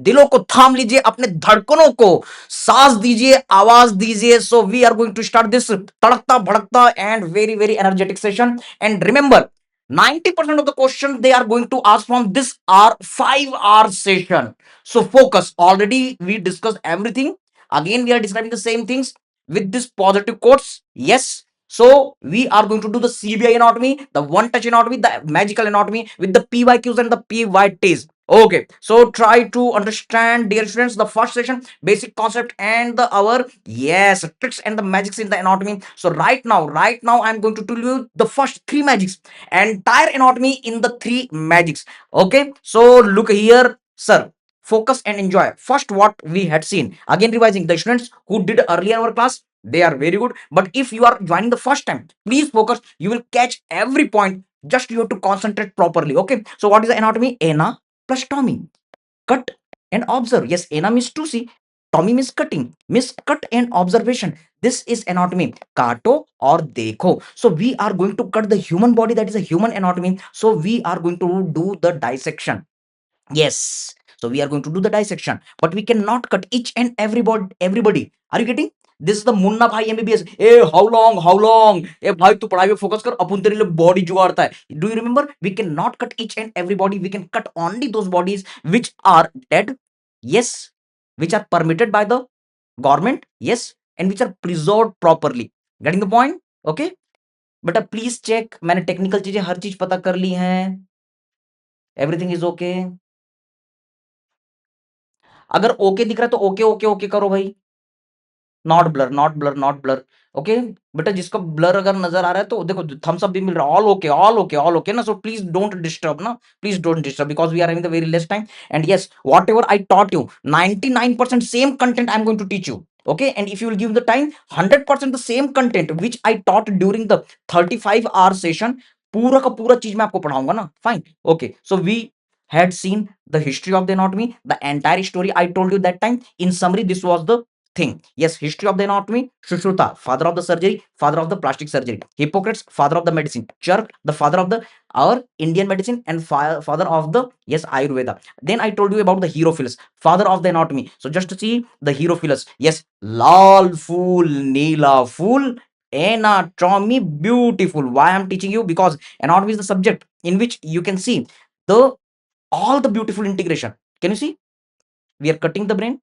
दिलों को थाम लीजिए, अपने धड़कनों को सांस दीजिए, आवाज दीजिए. So we are going to start this तड़कता भड़कता and very very energetic session. And remember, 90% of the question they are going to ask from this are 5 hour session. So focus. Already we discussed everything. Again we are describing the same things with this positive quotes. Yes. So we are going to do the CBI anatomy, the one touch anatomy, the magical anatomy with the PYQs and the PYTs. Okay, so try to understand, dear students, the first session, basic concept and the our yes tricks and the magics in the anatomy. So right now, I'm going to tell you the first three magics, entire anatomy in the three magics. Okay, so look here, sir. Focus and enjoy. First, what we had seen. Again, revising the students who did earlier in our class, they are very good. But if you are joining the first time, please focus. You will catch every point. Just you have to concentrate properly. Okay. So, what is the anatomy? Ana plus Tommy. Cut and observe. Yes, Ana means to see. Tommy means cutting. Means cut and observation. This is anatomy. Kato or dekho. So we are going to cut the human body. That is a human anatomy. So we are going to do the dissection. Yes. So we are going to do the dissection, but we cannot cut each and everybody. Everybody. Are you getting? This is the Munna Bhai MBBS. ए how long how long ए भाई तू पढ़ाई पे focus कर, अपन तेरे लिए body जुगाड़ता है. Do you remember? We can not cut each and every body. We can cut only those bodies which are dead. Yes, which are permitted by the government. Yes, and which are preserved properly. Getting the point? Okay. बेटा please check, मैंने technical चीजें हर चीज पता कर ली हैं. Everything is okay. अगर okay दिख रहा है तो ओके ओके ओके करो भाई. Not blur not blur not blur. Okay बेटा, जिसको ब्लर अगर नजर आ रहा है तो देखो थम्स अप भी मिल रहा है. All okay all okay all okay ना. सो प्लीज डोंट डिस्टर्ब ना. Please don't disturb because we are having the very less time. And yes, whatever I taught you, 99% same content I am going to teach you. Okay, and if you will give the time, 100% the same content which I taught during the 35-hour session, पूरा का पूरा चीज मैं आपको पढ़ाऊंगा ना. Fine. Okay, so we had seen the history of the anatomy, the entire story I told you that time. In summary, this was the thing. Yes, history of the anatomy. Sushruta, father of the surgery, father of the plastic surgery. Hippocrates, father of the medicine. Chark, the father of the our Indian medicine, and father of the yes Ayurveda. Then I told you about the Herophilus, father of the anatomy. So just to see the Herophilus. Yes, lal fool, neela fool, anatomy beautiful. Why I'm teaching you? Because anatomy is the subject in which you can see the all the beautiful integration. Can you see? We are cutting the brain,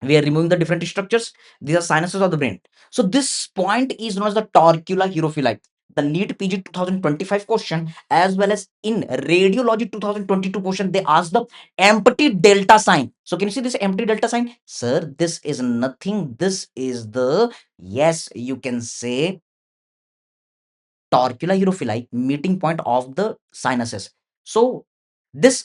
we are removing the different structures. These are sinuses of the brain. So this point is known as the torcular hierophyli. The NEET PG 2025 question, as well as in radiology 2022 question, they ask the empty delta sign. So can you see this empty delta sign? Sir, this is nothing. This is the, yes, you can say torcular hierophyli, meeting point of the sinuses. So this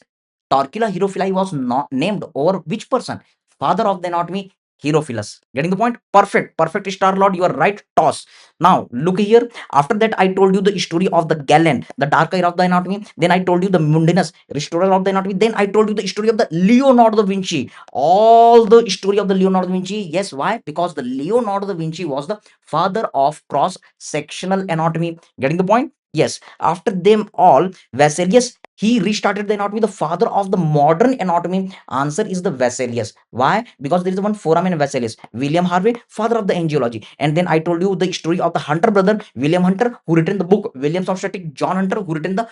torcular hierophyli was not named over which person? Father of the anatomy, Herophilus. Getting the point? Perfect. Perfect, Star Lord. You are right. Toss. Now look here. After that, I told you the story of the Galen, the dark eye of the anatomy. Then I told you the Mundinus, restorer of the anatomy. Then I told you the story of the Leonardo da Vinci. All the story of the Leonardo da Vinci. Yes, why? Because the Leonardo da Vinci was the father of cross sectional anatomy. Getting the point? Yes. After them all, Vesalius, he restarted the anatomy, the father of the modern anatomy. Answer is the Vesalius. Why? Because there is one foramen Vesalius. William Harvey, father of the angiology. And then I told you the story of the Hunter brother, William Hunter, who written the book Williams Obstetric, John Hunter, who written the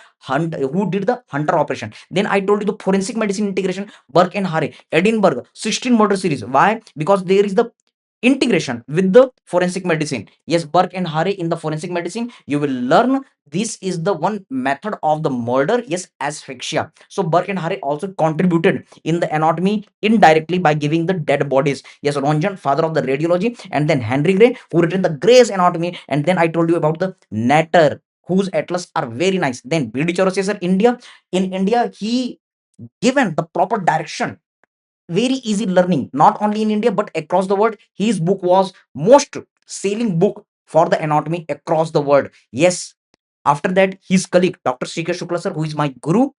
who did the Hunter operation. Then I told you the forensic medicine integration, Burke and Harry, Edinburgh, 16 murder series. Why? Because there is the integration with the forensic medicine. Yes, Burke and Harry in the forensic medicine, you will learn this is the one method of the murder. Yes, asphyxia. So Burke and Harry also contributed in the anatomy indirectly by giving the dead bodies. Yes, Ronjan, father of the radiology, and then Henry Gray, who written the Gray's anatomy. And then I told you about the Natter, whose atlas are very nice. Then B.D. Chaurasiya, India. In India, he given the proper direction, very easy learning, not only in India but across the world. His book was most selling book for the anatomy across the world. Yes. After that, his colleague Dr. C.K. Shukla sir, who is my guru,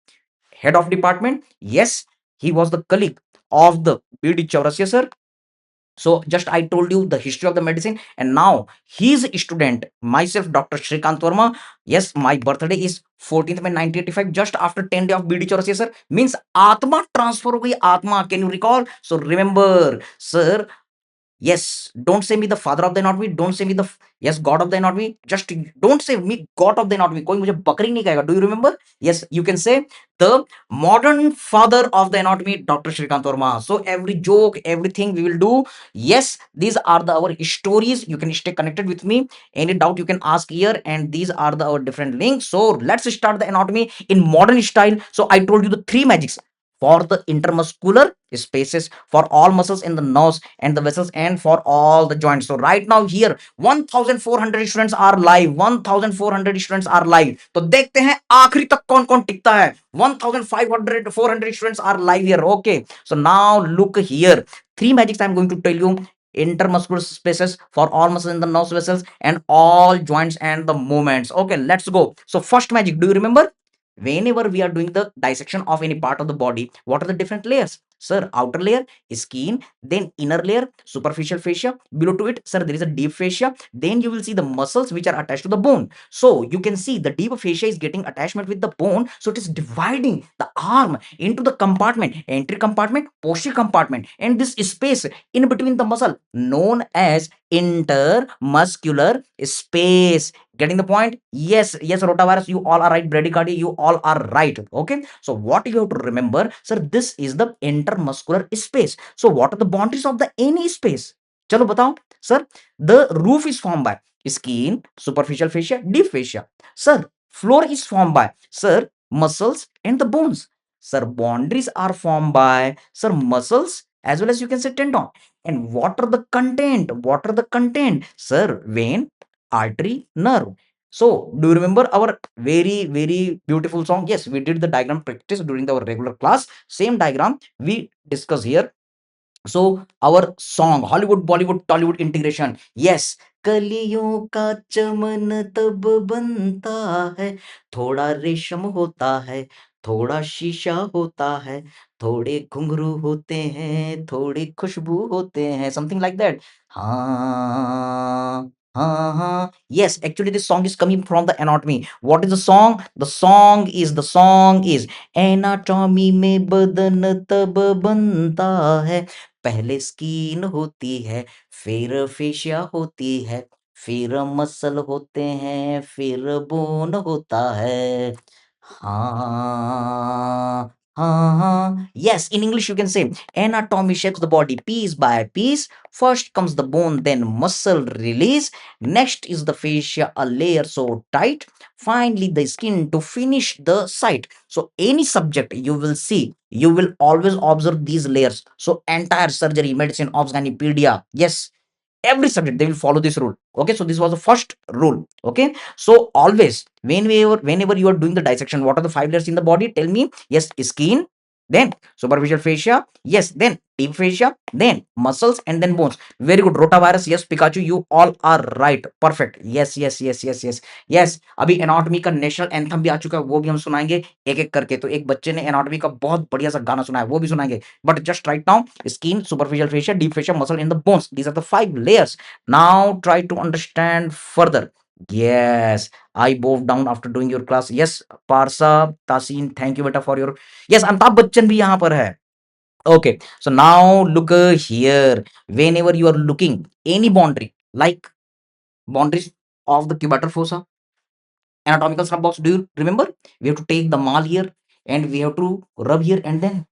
head of department. Yes, he was the colleague of the B.D. Chaurasiya sir. So just I told you the history of the medicine, and now his student, myself, Dr. Shrikant Verma. Yes, my birthday is 14th May 1985. Just after 10 day of BD Chaurasia, sir. Means Atma transfer हो गई Atma. Can you recall? So remember, sir, yes, don't say me the father of the anatomy. Don't say me the yes God of the anatomy. Just don't say me God of the anatomy. कोई मुझे बकरी नहीं कहेगा. Do you remember? Yes, you can say the modern father of the anatomy, Dr. Shrikant Verma. So every joke, everything we will do. Yes, these are our stories. You can stay connected with me. Any doubt you can ask here, and these are our different links. So let's start the anatomy in modern style. So I told you the three magics for the intermuscular spaces, for all muscles in the nerves and the vessels, and for all the joints. So right now here 1400 students are live. 1400 students are live. तो देखते हैं आखिरी तक कौन कौन टिकता है. 1500 400 students are live here. Okay, so now look here, three magics I'm going to tell you. Intermuscular spaces for all muscles in the nerves vessels and all joints and the movements. Okay, let's go. So first magic, do you remember? Whenever we are doing the dissection of any part of the body, what are the different layers? Sir, outer layer, skin, then inner layer, superficial fascia. Below to it, sir, there is a deep fascia. Then you will see the muscles which are attached to the bone. So you can see the deep fascia is getting attachment with the bone. So it is dividing the arm into the compartment, entry compartment, posterior compartment, and this space in between the muscle known as intermuscular space. Getting the point? Yes, yes, rotavirus, you all are right. Bradycardia, you all are right. Okay, so what you have to remember, sir, this is the intermuscular space. So what are the boundaries of the any space? Chalo batao, sir. The roof is formed by skin, superficial fascia, deep fascia. Sir, floor is formed by, sir, muscles and the bones. Sir, boundaries are formed by, sir, muscles as well as you can say tendon. And what are the content? What are the content? Sir, vein, artery, nerve. So, do you remember our very, very beautiful song? Yes, we did the diagram practice during our regular class. Same diagram we discuss here. So, our song, Hollywood, Bollywood, Tollywood integration. Yes, कलियों का चमन तब बनता है, थोड़ा रेशम होता है, थोड़ा शीशा होता है, थोड़े घुंघरू होते हैं, थोड़ी खुशबू होते हैं, something like that. हाँ, हाँ. Yes, actually this song is coming from the anatomy. What is the song? The song is anatomy में बदन तब बनता है, पहले स्किन होती है, फिर फेशिया होती है, फिर मसल होते हैं, फिर बोन होता है. हाँ, हाँ, हाँ. Yes, in English you can say anatomy shapes the body piece by piece. First comes the bone, then muscle release. Next is the fascia, a layer so tight. Finally, the skin to finish the sight. So, any subject you will see, you will always observe these layers. So, entire surgery, medicine, obs, gynepedia, yes, every subject they will follow this rule. Okay, so this was the first rule. Okay, so always whenever you are doing the dissection, what are the five layers in the body? Tell me. Yes, skin, then superficial fascia, yes, then deep fascia, then muscles, and then bones. Very good, rotavirus. Yes, Pikachu, you all are right. Perfect. Yes, yes, yes, yes, yes, yes. अभी anatomy का national anthem भी आ चुका है, वो भी हम सुनाएंगे एक एक करके. तो एक बच्चे ने एनाटॉमी का बहुत बढ़िया सा गाना सुनाया, वो भी सुनाएंगे. But just right now, skin, superficial fascia, deep fascia, muscle, and the bones. These are the five layers. Now try to understand further. Yes, I bowed down after doing your class. Yes, Parsa, Tasin, thank you beta for your. Yes, Amitabh Bachchan भी यहाँ पर है. Okay, so now look here. Whenever you are looking any boundary, like boundaries of the cubital fossa, anatomical snub box, do you remember? We have to take the mal here and we have to rub here and then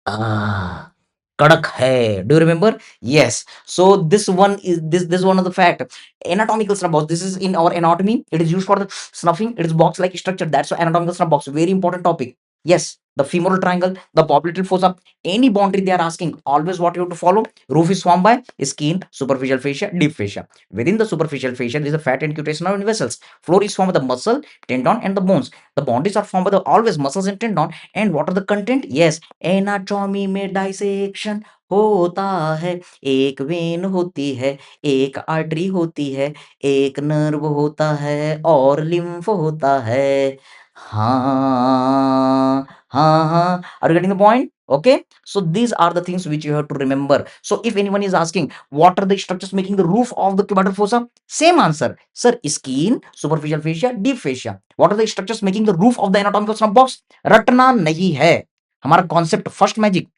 ah, kadak hai. Do you remember? Yes. So this one is this one of the fact. Anatomical snub box. This is in our anatomy. It is used for the snuffing. It is box like structure. That's why anatomical snub box. Very important topic. Yes. The femoral triangle, the popliteal fossa, any boundary they are asking. Always what you have to follow. Roof is formed by skin, superficial fascia, deep fascia. Within the superficial fascia, there is a fat and cutaneous nerve vessels. Floor is formed by the muscle, tendon, and the bones. The boundaries are formed by the always muscles and tendon. And what are the content? Yes, anatomy में dissection होता है, एक when होती है, एक artery होती है, एक नर्व होता है और लिम्फ होता है. हाँ, हाँ, हाँ. Are you getting the point? Okay, so these are the things which you have to remember. So if anyone is asking what are the structures making the roof of the cubital fossa, same answer, sir. Skin, superficial fascia, deep fascia. What are the structures making the roof of the anatomical stump box? रटना नहीं है, हमारा concept first magic